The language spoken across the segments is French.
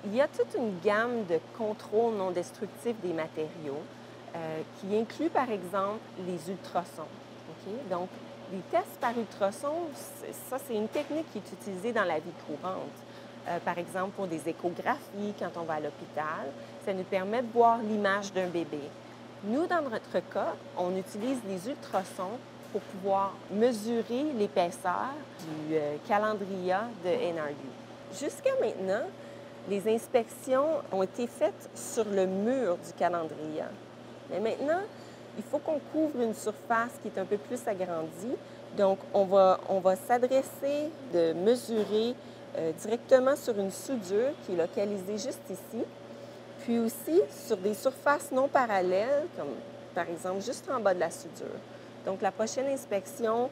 Il y a toute une gamme de contrôles non destructifs des matériaux qui inclut, par exemple, les ultrasons. OK? Donc, les tests par ultrasons, ça, c'est une technique qui est utilisée dans la vie courante. Par exemple, pour des échographies, quand on va à l'hôpital, ça nous permet de voir l'image d'un bébé. Nous, dans notre cas, on utilise les ultrasons pour pouvoir mesurer l'épaisseur du calendrier de NRU. Jusqu'à maintenant, les inspections ont été faites sur le mur du calendrier. Mais maintenant, il faut qu'on couvre une surface qui est un peu plus agrandie. Donc, on va s'adresser de mesurer directement sur une soudure qui est localisée juste ici, puis aussi sur des surfaces non parallèles, comme par exemple juste en bas de la soudure. Donc, la prochaine inspection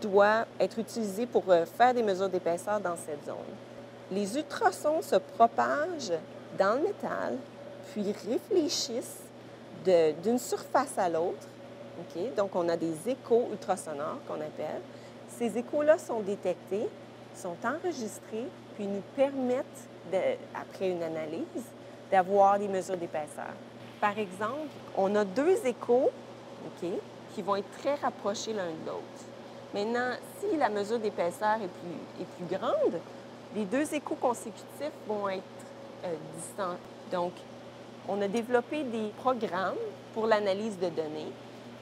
doit être utilisée pour faire des mesures d'épaisseur dans cette zone. Les ultrasons se propagent dans le métal, puis réfléchissent d'une surface à l'autre. Okay? Donc, on a des échos ultrasonores qu'on appelle. Ces échos-là sont détectés, sont enregistrés, puis nous permettent, après une analyse, d'avoir des mesures d'épaisseur. Par exemple, on a deux échos, OK, qui vont être très rapprochés l'un de l'autre. Maintenant, si la mesure d'épaisseur est plus grande, les deux échos consécutifs vont être distants. Donc, on a développé des programmes pour l'analyse de données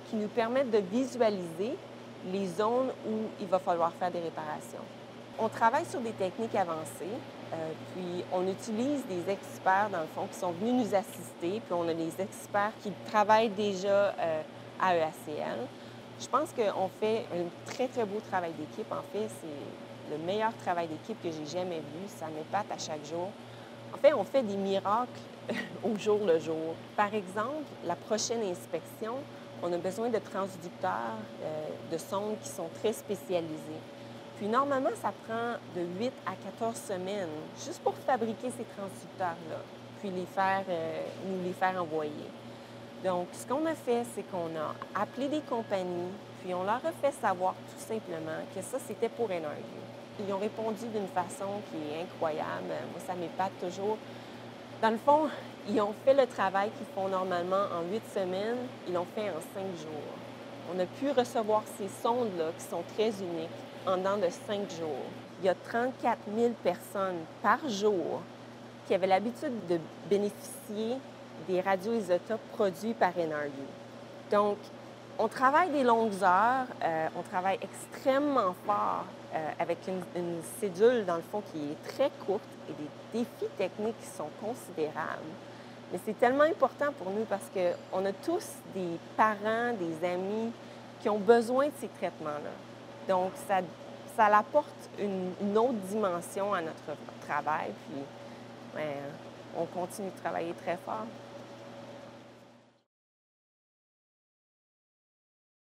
qui nous permettent de visualiser les zones où il va falloir faire des réparations. On travaille sur des techniques avancées, puis on utilise des experts, dans le fond, qui sont venus nous assister, puis on a des experts qui travaillent déjà à EACL. Je pense qu'on fait un très, très beau travail d'équipe. En fait, c'est le meilleur travail d'équipe que j'ai jamais vu. Ça m'épate à chaque jour. En fait, on fait des miracles au jour le jour. Par exemple, la prochaine inspection, on a besoin de transducteurs de sondes qui sont très spécialisés. Puis normalement, ça prend de 8 à 14 semaines juste pour fabriquer ces transducteurs-là, puis nous les faire envoyer. Donc, ce qu'on a fait, c'est qu'on a appelé des compagnies, puis on leur a fait savoir tout simplement que ça, c'était pour NRU. Ils ont répondu d'une façon qui est incroyable. Moi, ça m'épate toujours. Dans le fond, ils ont fait le travail qu'ils font normalement en 8 semaines, ils l'ont fait en 5 jours. On a pu recevoir ces sondes-là qui sont très uniques en dedans de 5 jours. Il y a 34 000 personnes par jour qui avaient l'habitude de bénéficier des radioisotopes produits par NRU. Donc, on travaille des longues heures, on travaille extrêmement fort avec une cédule, dans le fond, qui est très courte et des défis techniques qui sont considérables. Mais c'est tellement important pour nous parce qu'on a tous des parents, des amis qui ont besoin de ces traitements-là. Donc, ça apporte une autre dimension à notre travail, puis on continue de travailler très fort.